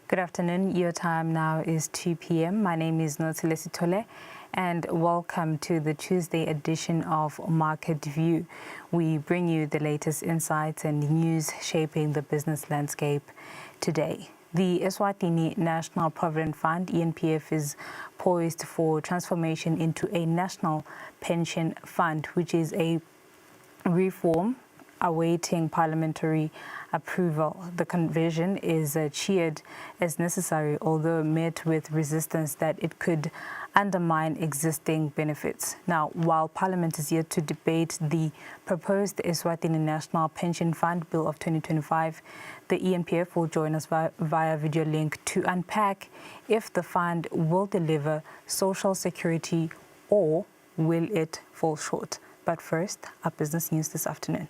Good afternoon. Your time now is 2 p.m. My name is Notile Sitole, and welcome to the Tuesday edition of Market View. We bring you the latest insights and news shaping the business landscape today. The Eswatini National Provident Fund, ENPF, is poised for transformation into a national pension fund, which is a reform awaiting parliamentary approval. The conversion is cheered as necessary, although met with resistance that it could undermine existing benefits. Now, while Parliament is yet to debate the proposed Eswatini National Pension Fund Bill of 2025, the ENPF will join us via video link to unpack if the fund will deliver social security or will it fall short. But first, our business news this afternoon.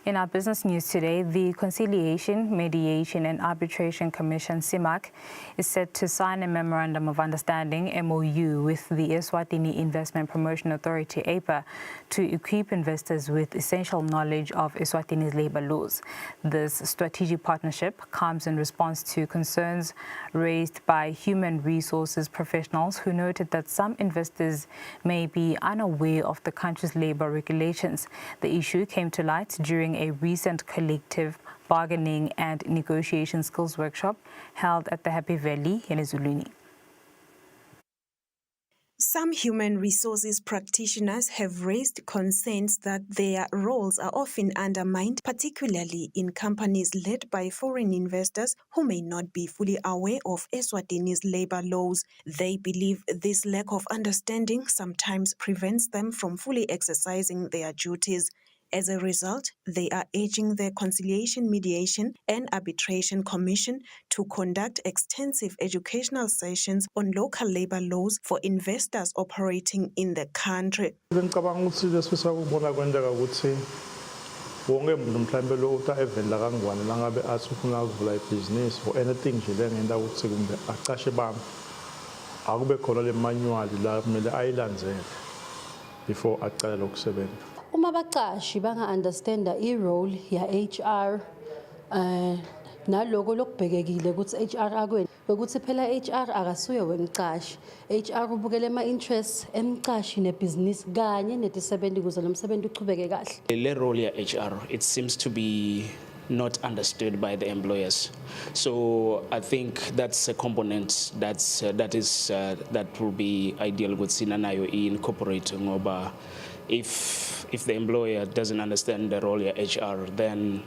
In our business news today, the Conciliation, Mediation and Arbitration Commission, CIMAC, is set to sign a Memorandum of Understanding, MOU, with the Eswatini Investment Promotion Authority, EIPA, to equip investors with essential knowledge of Eswatini's labor laws. This strategic partnership comes in response to concerns raised by human resources professionals who noted that some investors may be unaware of the country's labor regulations. The issue came to light during a recent collective bargaining and negotiation skills workshop held at the Happy Valley in Eswatini. Some human resources practitioners have raised concerns that their roles are often undermined, particularly in companies led by foreign investors who may not be fully aware of Eswatini's labor laws. They believe this lack of understanding sometimes prevents them from fully exercising their duties. As a result, they are urging the Conciliation, Mediation and Arbitration Commission to conduct extensive educational sessions on local labor laws for investors operating in the country. Wonke umuntu mhlambe lo uta evela kangwane langabe athi ufuna ukuvula ibhizinisi or anything nje lengenda ukuthi kumbe aqashe bami akube khona le manual la kumele ayilandzele before aqale ukusebenza. Uma baqashi banga-understanda i-role ya-HR naloko lokubhekekile ukuthi HR akweni ukuthi phela HR akasuye wemcashi. HR ubukele ama-interests emcashi nebhizinisi kanye netisebenzi ukuze lo msebenzi uchubeke kahle. Le role ya-HR, it seems to be not understood by the employers. So I think that's a component that will be ideal with Sinanayo incorporating ngoba if the employer doesn't understand the role of HR, then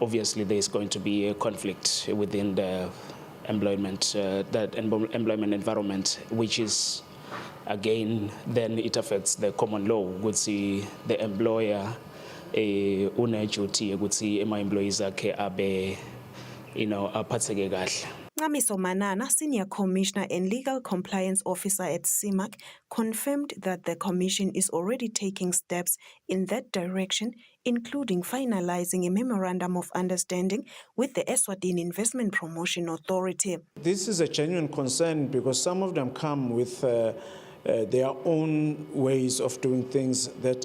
obviously there is going to be a conflict within the employment environment, which is again then it affects the common law. Would see the employer une duty ukuthi employees akhe abe aphatheke kahle. Ngamiso Manana, Senior Commissioner and Legal Compliance Officer at CIMAC, confirmed that the Commission is already taking steps in that direction, including finalizing a Memorandum of Understanding with the Eswatini Investment Promotion Authority. This is a genuine concern because some of them come with their own ways of doing things that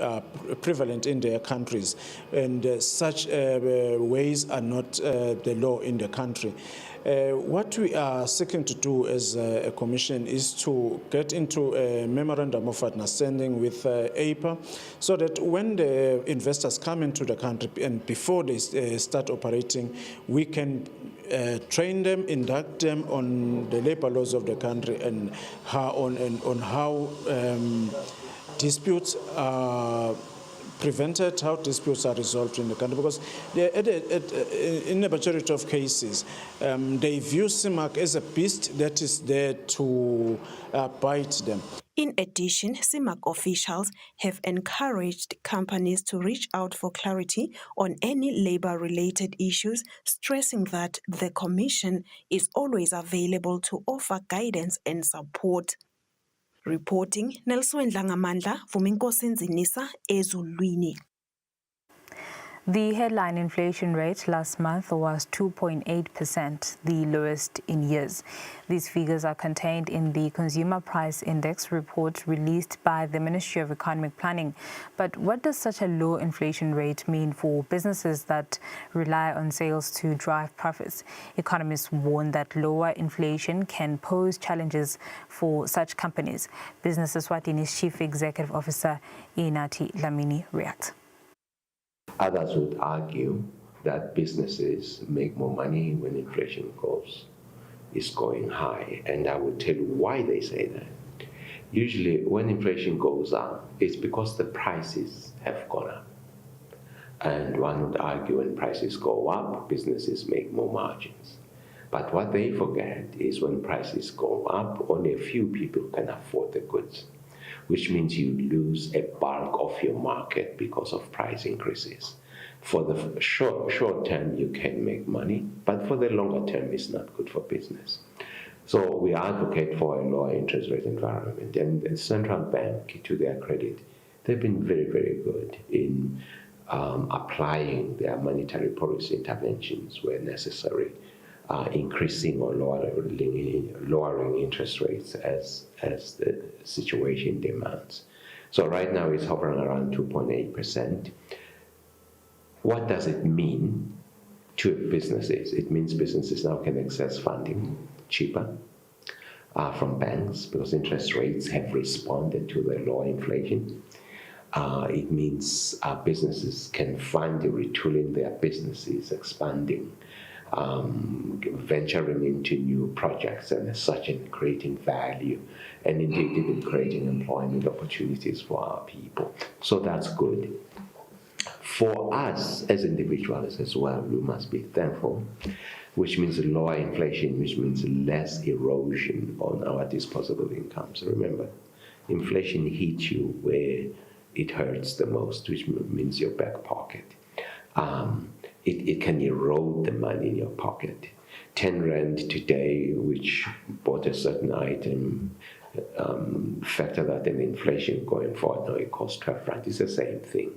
are prevalent in their countries, and such ways are not the law in the country. What we are seeking to do as a commission is to get into a memorandum of understanding with EIPA so that when the investors come into the country and before they start operating, we can train them, induct them on the labor laws of the country and how disputes are prevented, how disputes are resolved in the country, because in a majority of cases, they view CIMAC as a beast that is there to bite them. In addition, CIMAC officials have encouraged companies to reach out for clarity on any labor-related issues, stressing that the Commission is always available to offer guidance and support. Reporting, Nelson Langamandla, Vuminkosi Nzinisa, Ezulwini. The headline inflation rate last month was 2.8%, the lowest in years. These figures are contained in the Consumer Price Index report released by the Ministry of Economic Planning. But what does such a low inflation rate mean for businesses that rely on sales to drive profits? Economists warn that lower inflation can pose challenges for such companies. Business Eswatini's Chief Executive Officer, Inati Lamini, reacts. Others would argue that businesses make more money when inflation is going high, and I will tell you why they say that. Usually when inflation goes up, it's because the prices have gone up. And one would argue when prices go up, businesses make more margins. But what they forget is when prices go up, only a few people can afford the goods, which means you lose a bulk of your market because of price increases. For the short term, you can make money, but for the longer term, it's not good for business. So we advocate for a lower interest rate environment, and the central bank, to their credit, they've been very, very good in applying their monetary policy interventions where necessary, increasing or lowering interest rates as the situation demands. So right now it's hovering around 2.8%. What does it mean to businesses? It means businesses now can access funding cheaper from banks because interest rates have responded to the low inflation. It means businesses can fund retooling their businesses, expanding, venturing into new projects, and as such in creating value, and indeed even creating employment opportunities for our people. So that's good. For us as individuals as well, we must be thankful, which means lower inflation, which means less erosion on our disposable incomes. Remember, inflation hits you where it hurts the most, which means your back pocket. It can erode the money in your pocket. 10 rand today, which bought a certain item, factor that in inflation going forward, now it costs 12 rand. It's the same thing,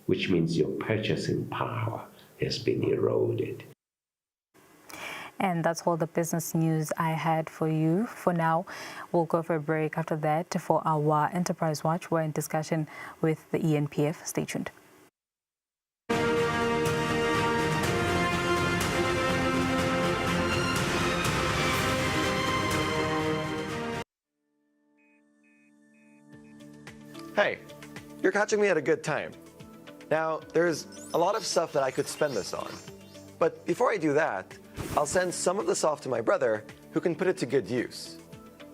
which means your purchasing power has been eroded. And that's all the business news I had for you. For now, we'll go for a break. After that, for our Enterprise Watch, we're in discussion with the ENPF. Stay tuned. Hey, you're catching me at a good time. Now, there's a lot of stuff that I could spend this on. But before I do that, I'll send some of this off to my brother who can put it to good use.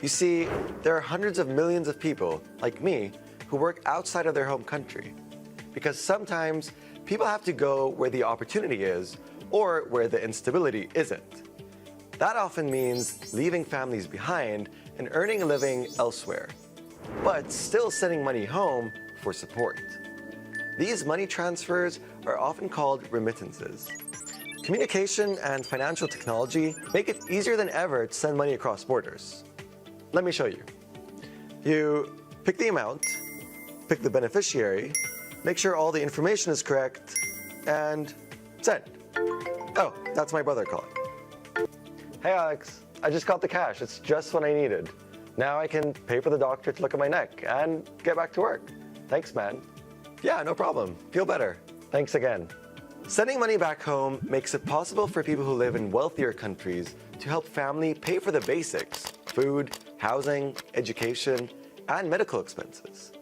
You see, there are hundreds of millions of people, like me, who work outside of their home country. Because sometimes people have to go where the opportunity is or where the instability isn't. That often means leaving families behind and earning a living elsewhere, but still sending money home for support. These money transfers are often called remittances. Communication and financial technology make it easier than ever to send money across borders. Let me show you. You pick the amount, pick the beneficiary, make sure all the information is correct, and send. Oh, that's my brother calling. Hey Alex, I just got the cash. It's just what I needed. Now I can pay for the doctor to look at my neck and get back to work. Thanks, man. Yeah, no problem. Feel better. Thanks again. Sending money back home makes it possible for people who live in wealthier countries to help family pay for the basics: food, housing, education, and medical expenses.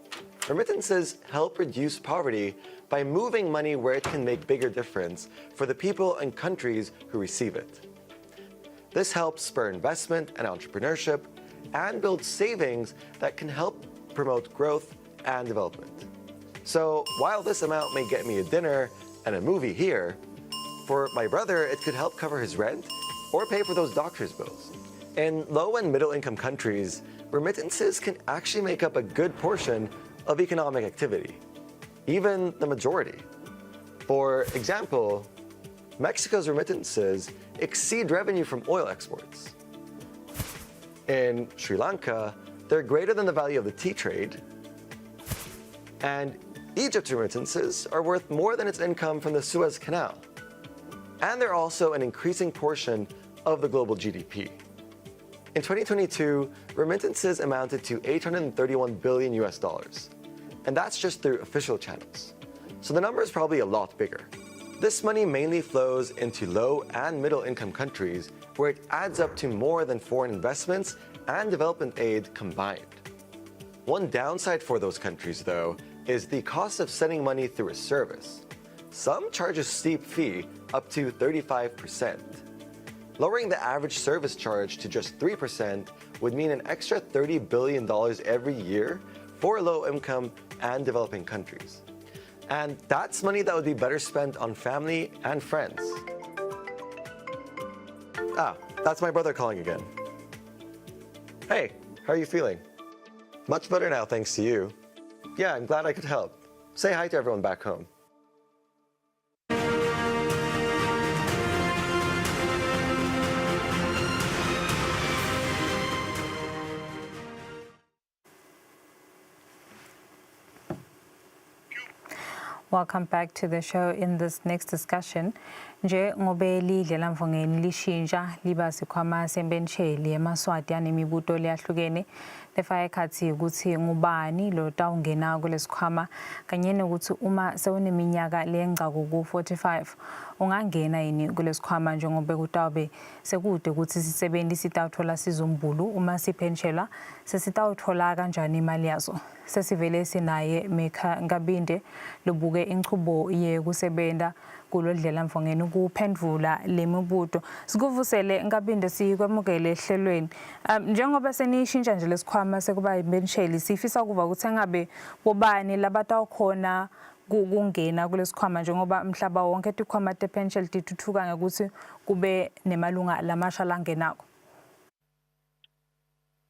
Remittances help reduce poverty by moving money where it can make bigger difference for the people and countries who receive it. This helps spur investment and entrepreneurship and build savings that can help promote growth and development. So while this amount may get me a dinner and a movie here, for my brother it could help cover his rent or pay for those doctor's bills. In low and middle income countries, remittances can actually make up a good portion of economic activity, even the majority. For example, Mexico's remittances exceed revenue from oil exports. In Sri Lanka, they're greater than the value of the tea trade. And Egypt's remittances are worth more than its income from the Suez Canal. And they're also an increasing portion of the global GDP. In 2022, remittances amounted to $831 billion US. And that's just through official channels. So the number is probably a lot bigger. This money mainly flows into low and middle income countries where it adds up to more than foreign investments and development aid combined. One downside for those countries, though, is the cost of sending money through a service. Some charge a steep fee, up to 35%. Lowering the average service charge to just 3% would mean an extra $30 billion every year for low-income and developing countries. And that's money that would be better spent on family and friends. Ah, that's my brother calling again. Hey, how are you feeling? Much better now, thanks to you. Yeah, I'm glad I could help. Say hi to everyone back home. Welcome back to the show. In this next discussion, nje ngobe lidlela mvongeni lishintsha liba sikhwama sembentsheli emaswati nemibuto leyahlukene lefaka ekhathi ukuthi ngubani lo tawungena kulesikhwama kanye nokuthi uma sewuneminyaka lengca ku 45 ungangena yini kulesikhwama njengoba kutawube sekude ukuthi sisebenzi sitawuthola sizumbulu uma siphenshela sesitawuthola kanjani imali yazo. Sesivele sinaye Mekha Ngabinde lobuke inchubo yekusebenta kulodlela mfongeni ukuphendvula lemibuto. Sikuvusele Ngabinde sikwamukele ehlelweni. Njengoba senishintsha nje lesikhwama sekuba ibensheli sifisa kuva ukuthi ngabe bobani labatawukhona kungena kulesikhwama njengoba mhlaba wonke tikhwama tepenshel tithuthuka ngokuthi kube nemalunga lamasha langenako.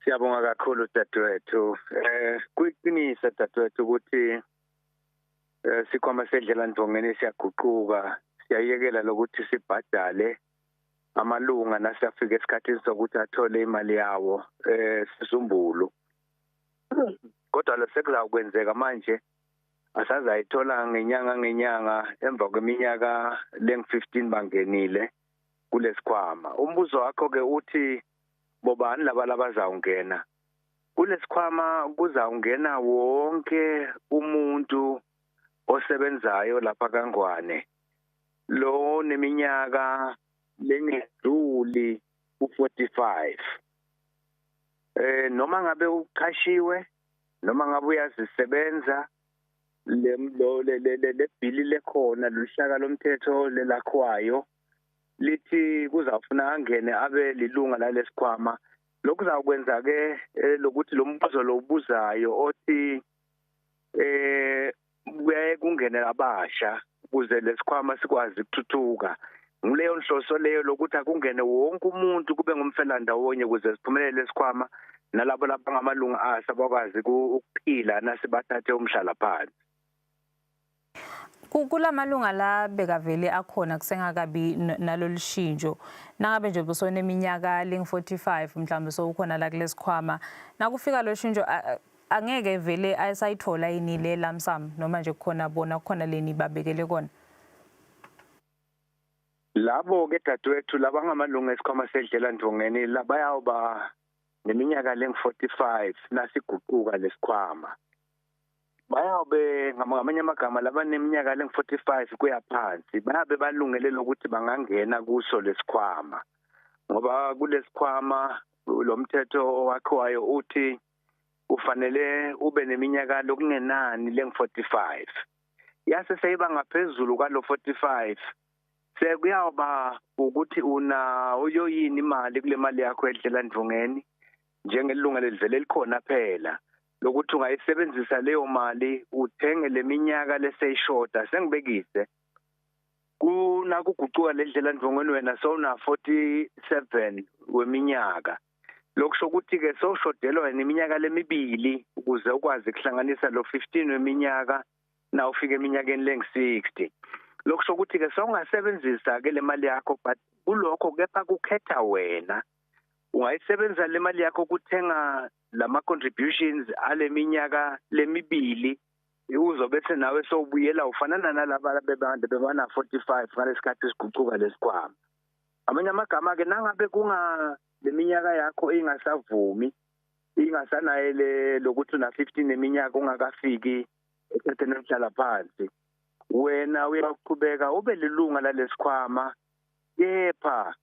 Siyabonga kakhulu dadewethu. Kuyiqiniso dadewethu ukuthi sikhwama sedlela ndongeni siyaguquka, siyayekela lokuthi sibhadale amalunga nasiyafika esikhathini sokuthi athole imali yawo sizumbulu. Kodwa lo sekuzakwenzeka manje asazayithola ngenyanga emva kweminyaka leng-15 bangenile kulesikhwama. Umbuzo wakho ke uthi bobani labazawungena kulesikhwama? Kuzawungena wonke umuntu osebenzayo lapha kaNgwane lo neminyaka lengedluli u45, noma ngabe uqashiwe noma ngabe uyazisebenza le bhili lekhona luhlaka lomthetho lelakhwayo lithi kuzafuna angene abe lilunga lalesikhwama. Lokhu kuzakwenza ke lokuthi lo mbuzo lo ubuzayo othi kuyaye kungene abasha ukuze lesikhwama sikwazi ukuthuthuka. Nguleyo nhloso leyo lokuthi akungene wonke umuntu kube ngumfelandawonye ukuze siphumelele lesikhwama nalabo labangamalunga asa bakwazi ukuphila nasibathathe umhlala phansi. Kulamalunga la bekavele akhona kusengakabi nalolushintsho nangabe nje busone iminyaka leng45 mhlawumbe sokukhona la kulesikhwama nakufika lo shintsho angeke vele ayisayithola yini le lamsam noma nje kukhona bona kukhona leni babekele kona. Labo ke dadewethu labangamalunga esikhwama sedlela ndongeni labayawuba neminyaka leng45 nasiguquka lesikhwama. Bayabe ngamanye amagama labaneminyaka leng45 kuya phansi bayabe balungele lokuthi bangangena kuso lesikhwama, ngoba kulesikhwama lo mthetho wakhowayo uthi ufanele ube neminyaka lokungenani leng45. Yase seyiba ngaphezulu kwalo 45 sekuyawuba ukuthi una uyoyini imali kule mali yakho edlela ndongeni njengelunga lelivele likhona phela lokuthi ungayisebenzisa leyo mali uthenge leminyaka leseyishoda. Sengibekise kunakuguquka lendlela ndongeni wena sowuna 47 weminyaka. Lokusho ukuthi ke sowushodelwa neminyaka lemibili ukuze ukwazi ukuhlanganisa lo 15 weminyaka na ufike eminyakeni leng60. Lokusho ukuthi ke sowungasebenzisa ke le mali yakho, but kulokho kepha kukhetha wena ungayisebenzisa le mali yakho kuthenga lama contributions ale minyaka lemibili uzobethe nawe sowubuyela ufanana nalaba bebantu bebana 45 ngalesikhathi siguquka lesikhwama. Amanye amagama ke nangabe kunga leminyaka yakho ingasavumi ingasanayele lokuthi una 15 eminyaka ungakafiki eqedeni lokuhlala phansi, wena uyaqhubeka ube lilunga lalesikhwama, kepha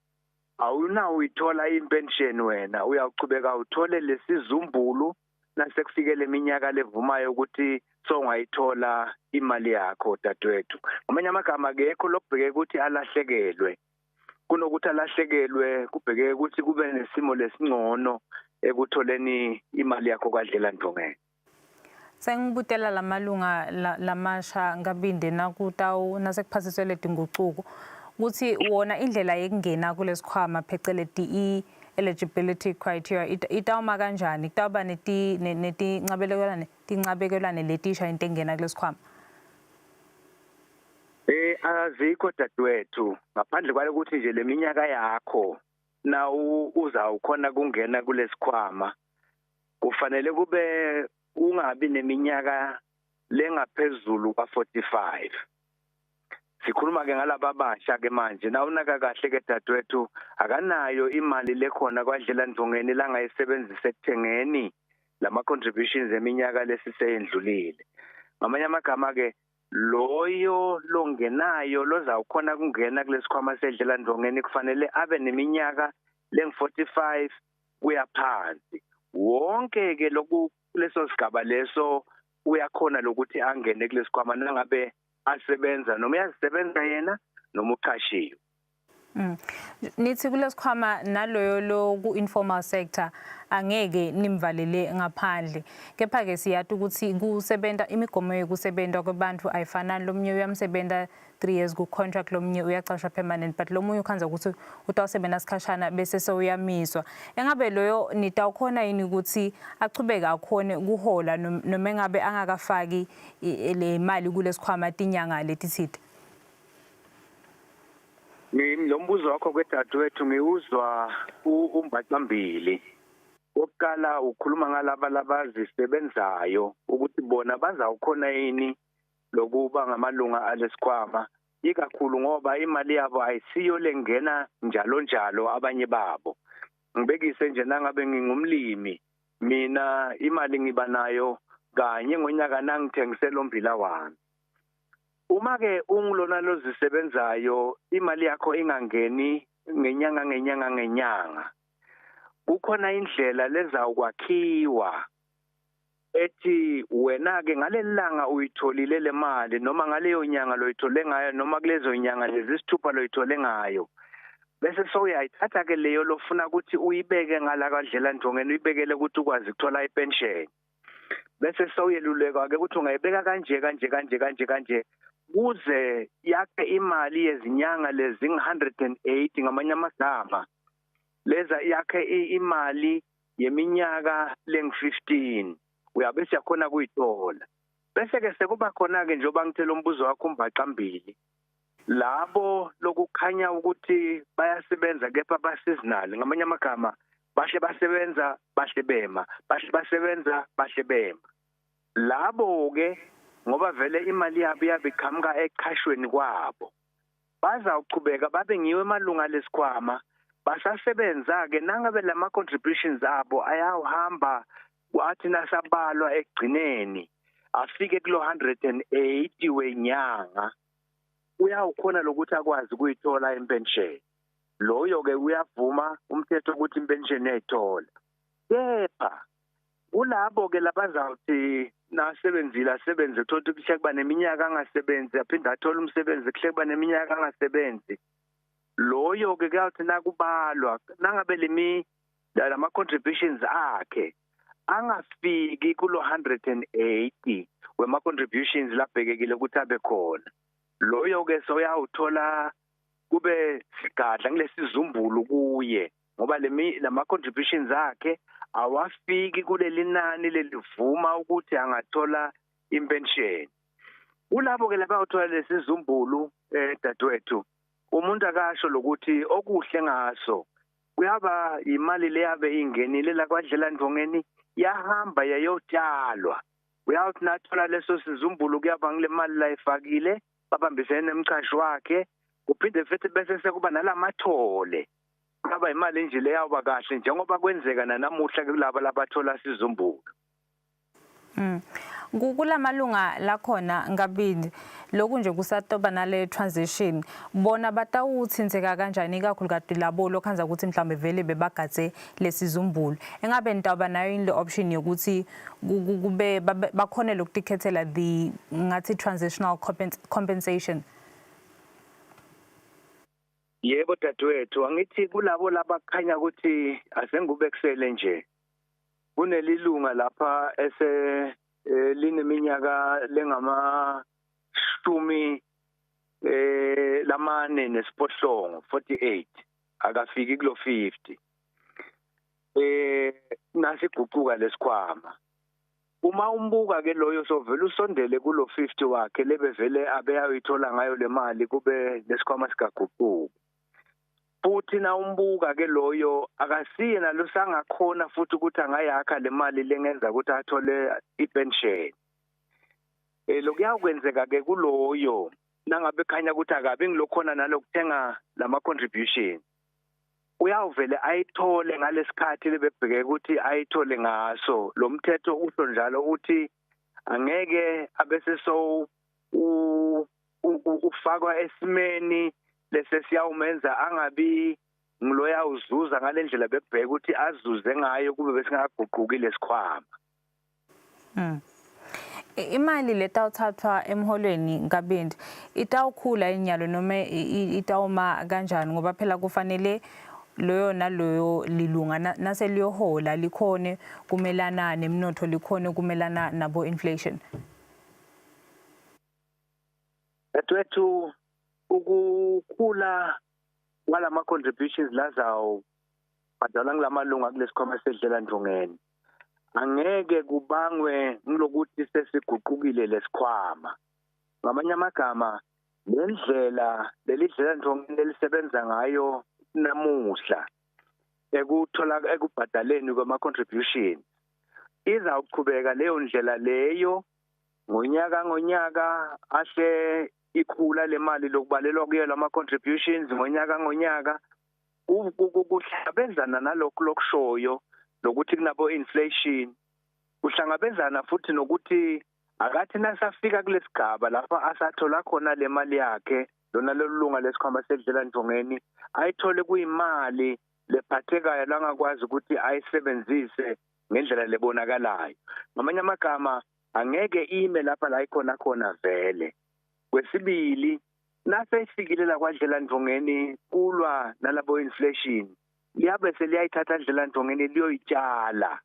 awunawo uyithola impension wena, uyaqhubeka uthole lesizumbulu nasekufikele iminyaka levumayo ukuthi songayithola imali yakho dadwethu. Amanye amagama akekho lokubheke ukuthi alahlekelwe, kunokuthi alahlekelwe kubheke ukuthi kube nesimo lesingcono ekutholeni imali yakho kwadlela Ndongeni. Sengibutela lamalunga lamasha ngabinde nakutawu nasekuphasiswe ledinguquko ukuthi wona indlela yekungena kulesikhwama phecelezi eligibility criteria itawuma kanjani, kutawuba tincabekelwane letisha into engena kulesikhwama? Azikho dadwethu ngaphandle kwalokuthi nje leminyaka yakho na uzawukhona kungena kulesikhwama kufanele kube ungabi neminyaka lengaphezulu kwa-45. Sikhuluma ke ngalaba abasha ke manje na unaka kahle ke dadwethu akanayo imali lekhona kwadlela Ndongeni langayisebenzisa ekuthengeni lama contributions eminyaka lesiseyendlulile. Ngamanye amagama ke loyo longenayo lozawukhona kungena kulesikhwama sedlela Ndongeni kufanele abe neminyaka leng-45 kuya phansi. Wonke ke lokhu leso sigaba leso uyakhona lokuthi angene kulesikhwama nangabe asebenza noma uyasebenza yena noma uqashiwe. Nithi kulesikhwama naloyo lo ku-informal sector angeke nimvalele ngaphandle, kepha-ke siyathi ukuthi kusebenta imigomo yokusebenza kwabantu ayifanani. Lomunye uyamsebenta 3 years ku-contract, lomunye uyacashwa permanent, but lomunye ukhanza ukuthi utawusebenza sikhashana bese sewuyamiswa. Engabe loyo nitawukhona yini ukuthi achubeke akhone kuhola noma engabe angakafaki le mali kulesikhwama tinyanga letithide? Lo mbuzo wakho kwedadewethu ngiwuzwa umbaqambili. Oqala ukhuluma ngalaba labazisebenzayo ukuthi bona bazawukhona yini lokuba ngamalunga alesikhwama, ikakhulu ngoba imali yabo ayisiyo lengena njalo njalo abanye babo. Ngibekise nje nangabe ngingumlimi, mina imali ngiba nayo kanye ngonyaka nangithengisela ummbila wami. Uma ke ungilona lozisebenzayo imali yakho ingangeni ngenyanga kukhona indlela lezawukwakhiwa ethi wena ke ngalelanga uyitholile le mali noma ngaleyo nyanga loyithole ngayo noma kulezo nyanga lezi sithupha loyithole ngayo, bese sowuyayithatha ke leyo lofuna ukuthi uyibeke ngala kwadlela Ndongeni uyibekele ukuthi ukwazi ukuthola ipension. Bese sowuyeluleka ke ukuthi ungayibeka kanje kuze yakhe imali yezinyanga lezi 180 ngamanye amagama, leza yakhe imali yeminyaka leng-15 uyabe siyakhona kuyithola. Bese ke sekuba khona ke njengoba ngithela umbuzo wakho umbaqambili, labo lokukhanya ukuthi bayasebenza kepha ba-seasonal, ngamanye amagama bahle basebenza bahle bema, bahle basebenza bahle bema. Labo ke ngoba vele imali yabo yabiqhamuka eqhashweni kwabo, bazawuqhubeka babe ngiwe emalunga lesikhwama, basasebenza ke nangabe lama contributions abo ayahamba kwathi nasabalwa ekugcineni afike kulo 180 wenyanga, uyawukhona lokuthi akwazi ukuyithola impension. Loyo ke uyavuma umthetho ukuthi impension uyayithola. Kepha kulabo ke labazawuthi nasebenzile asebenze thothi kuhle kuba neminyaka angasebenzi aphinde athola umsebenzi kuhle kuba neminyaka angasebenzi, loyo ke kuyathi nakubalwa nangabe lama contributions akhe angafiki kulo 180 wema contributions labhekekile ukuthi abe khona, loyo ke soyawuthola kube sigadla ngilesizumbulu kuye ngoba lama contributions akhe awafiki kuleli nani lelivuma ukuthi angathola impension. Ulabo ke labawuthola lesizumbulu dadwethu, umuntu akasho lokuthi okuhle ngaso kuyaba imali leyabe ingenile la kwadlela Ndongeni yahamba yayotshalwa uyawuthi nathola leso sizumbulu kuyaba ngile mali la ifakile babambisene nemcashi wakhe kuphinde futhi bese sekuba nalamathole kaba imali nje leyawuba kahle njengoba kwenzeka nanamuhla kulabo labathola sizumbulu. Kulamalunga lakhona ngabindi lokhu nje kusatoba nale transition bona batawuthintseka kanjani kakhulukazi labo lokhanza ukuthi mhlambe vele bebagadze lesizumbulu engabe nitawuba nayo ile option yokuthi kube bakhona lokutikhethela the ngathi transitional compensation. Yebo dadewethu angithi kulabo labakhanya ukuthi asengubekisele nje kunelilunga lapha lineminyaka lengama 48 akafiki kulo 50 nasiguquka lesikhwama uma umbuka ke loyo sovela usondele kulo 50 wakhe lebevele abeyayithola ngayo le mali kube lesikhwama sikaguquka futhi na umbuka ke loyo akasiye nalosangakhona futhi ukuthi angayakha le mali lengenza ukuthi athole ipension. Lokuyawenzeka ke kuloyo nangabe khanya ukuthi akabi ngilokhona nalokuthenga lama contribution uyawuvele ayithole ngalesikhathi lebebheke ukuthi ayithole ngaso lo mthetho usho njalo uthi angeke abese so ufakwa esimeni lese siyawumenza angabi ngiloya uzuza ngalendlela bebheka ukuthi azuze ngayo kube besingaguqukile sikhwama. Imali letawuthathwa emholweni ngabindi itawukhula inyalo noma itawuma kanjani ngoba phela kufanele loyo naloyo lilunga naseliyohola likhone kumelana nemnotho likhone kumelana nabo inflation. Etwethu ukukhula kwalama contributions lazawo badala nglamalunga kulesikhwama sedlela ndongeni angeke kubangwe ngilokuthi sesiguqukile lesikhwama ngamanye amagama lendlela lelidlela ndongeni elisebenza ngayo namuhla ekubhadaleni kwama contribution izawuqhubeka leyo ndlela leyo ngonyaka ahle ikhula le mali lokubalelwa kuyo lama contributions ngonyaka kuhlangabezana nalokho lokushoyo lokuthi kunabo inflation kuhlangabezana futhi nokuthi akathi nasafika kulesigaba lapha asathola khona le mali yakhe lona lelunga lesikhwama sedlela ndongeni ayithole kuyimali lephathekayo langakwazi ukuthi ayisebenzise ngendlela lebonakalayo ngamanye amagama angeke ime lapha la ikhona khona vele. Kwesibili naseyifikile la kwadlela ndongeni kulwa nalabo inflation liyabe seliyayithatha ndlela ndongeni liyoyitshala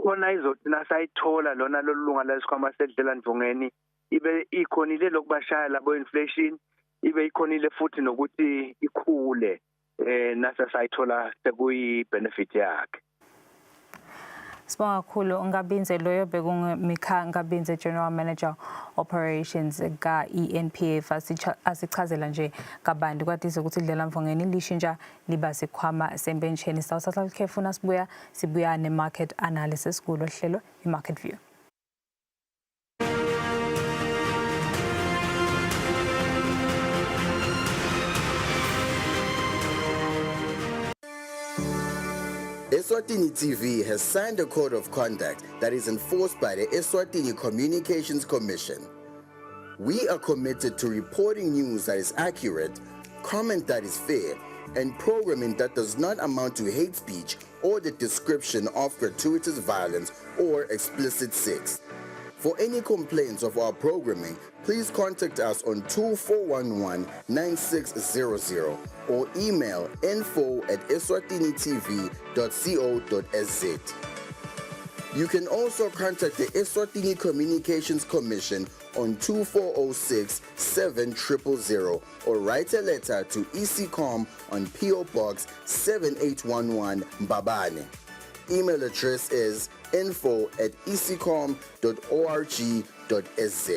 khona izothi nasayithola lona lolunga lesikhwama sedlela ndongeni ibe ikhonile lokubashaya labo inflation ibe ikhonile futhi nokuthi ikhule nasasayithola sekuyi benefit yakhe. Sibonga kakhulu Ngabinze loyo bekungumikha Ngabinze General Manager Operations ka ENPF asichazela nje kabantu kwadize ukuthi idlela mvongeni lishintsha liba sikhwama sempensheni sawusathatha ikhefuna sibuya ne market analysis kulo hlelo iMarket View. Eswatini TV has signed a code of conduct that is enforced by the Eswatini Communications Commission. We are committed to reporting news that is accurate, comment that is fair, and programming that does not amount to hate speech or the description of gratuitous violence or explicit sex. For any complaints of our programming, please contact us on 2411-9600 or email info@eswatinitv.co.za. You can also contact the Eswatini Communications Commission on 2406-7000 or write a letter to ECCOM on PO Box 7811 Mbabane. Email address is info@ecom.org.sz.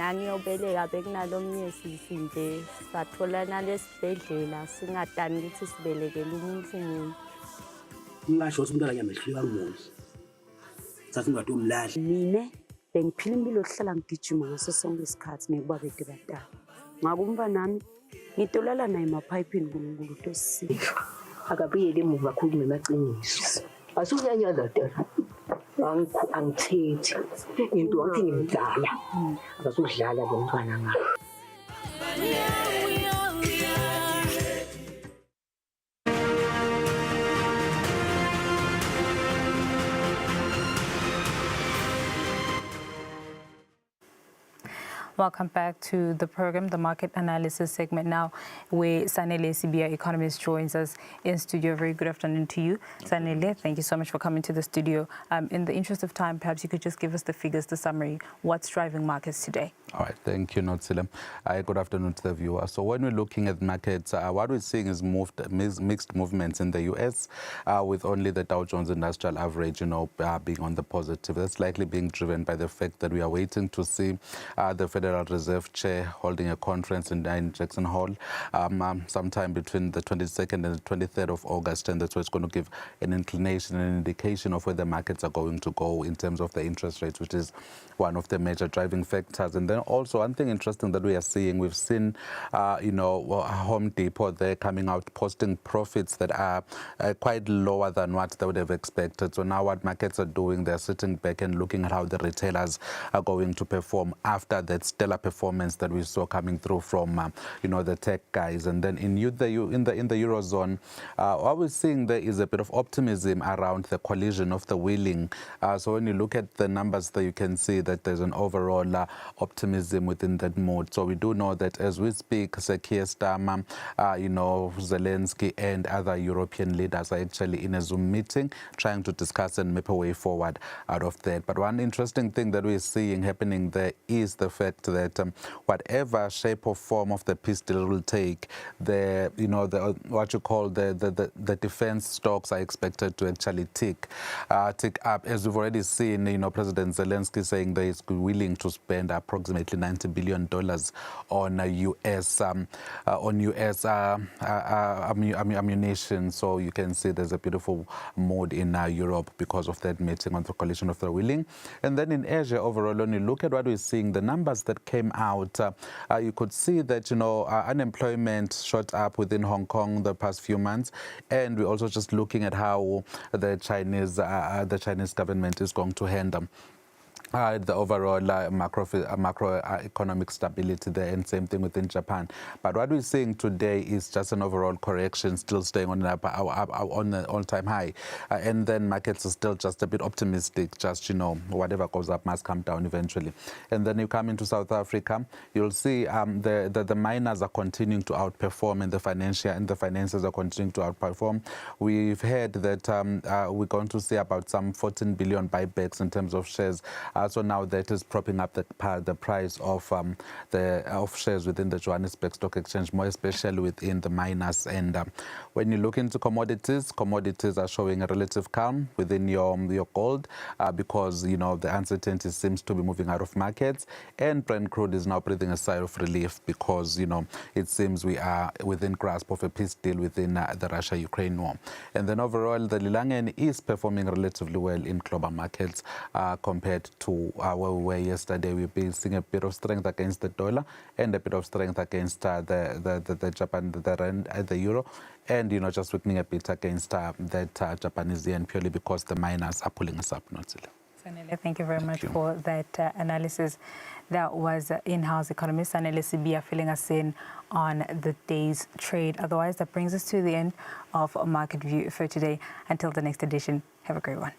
ngangiyobeleka bekunalomnye sisi nje satholana lesibhedlela singadani ukuthi sibelekele umuntu munye. Ngingasho ukuthi umntwana ngiyamehluleka ngumuzi. Sathi ngingadomlahle. Mina bengiphila impilo yokuhlala ngigijima ngaso sonke isikhathi ngekuba bede badala. Ngakumba nami ngitolala naye emapayipini uNkulunkulu tosisiza. Akabuyele emuva kakhulu ngemaciniso. Asukuyanyana dala. Angithethi. Into wathi ngimdala. Akasudlala lo mntwana ngakho. Welcome back to the program, the market analysis segment now, where Sanele Sibia, economist, joins us in studio. Very good afternoon to you. Sanele, thank you so much for coming to the studio. In the interest of time, perhaps you could just give us the figures, the summary. What's driving markets today? All right, thank you, Notsile. Good afternoon to the viewer. So when we're looking at markets, what we're seeing is mixed movements in the U.S., with only the Dow Jones Industrial Average, being on the positive. That's likely being driven by the fact that we are waiting to see the Federal Reserve Chair holding a conference in Jackson Hole sometime between the 22nd and the 23rd of August, and that's what's going to give an inclination, an indication of where the markets are going to go in terms of the interest rates, which is one of the major driving factors. And then also one thing interesting that we are seeing, we've seen, Home Depot there coming out posting profits that are quite lower than what they would have expected. So now what markets are doing, they're sitting back and looking at how the retailers are going to perform after that stellar performance that we saw coming through from, the tech guys. And then in the Eurozone, what we're seeing there is a bit of optimism around the coalition of the willing. So when you look at the numbers there, you can see that there's an overall optimism within that mode. So we do know that as we speak, Keir Starmer, Zelensky and other European leaders are actually in a Zoom meeting trying to discuss and map a way forward out of that. But one interesting thing that we're seeing happening there is the fact that whatever shape or form of the peace deal will take, the defense stocks are expected to actually tick up, as we've already seen. President Zelensky saying that he's willing to spend approximately $90 billion on US ammunition. So you can see there's a beautiful mood in Europe because of that meeting on the coalition of the willing. And then in Asia overall, when you look at what we're seeing, the numbers that came out, you could see that unemployment shot up within Hong Kong the past few months, and we're also just looking at how the Chinese government is going to handle the overall macroeconomic stability there, and same thing within Japan. But what we're seeing today is just an overall correction, still staying on an all-time high. And then markets are still just a bit optimistic, just, whatever goes up must come down eventually. And then you come into South Africa, you'll see the miners are continuing to outperform, and the finances are continuing to outperform. We've heard that we're going to see about some 14 billion buybacks in terms of shares. So now that is propping up the price of shares within the Johannesburg Stock Exchange, more especially within the miners. And when you look into commodities are showing a relative calm within your gold because the uncertainty seems to be moving out of markets, and Brent crude is now breathing a sigh of relief because it seems we are within grasp of a peace deal within the Russia-Ukraine war. And then overall, the Lilangeni is performing relatively well in global markets compared to where we were yesterday. We've been seeing a bit of strength against the dollar and a bit of strength against Japan, the rand, the euro, and just weakening a bit against that Japanese yen, purely because the miners are pulling us up. Sanele, thank you very much for that analysis. That was in-house economist Sanele Sibia filling us in on the day's trade. Otherwise, that brings us to the end of Market View for today. Until the next edition, have a great one.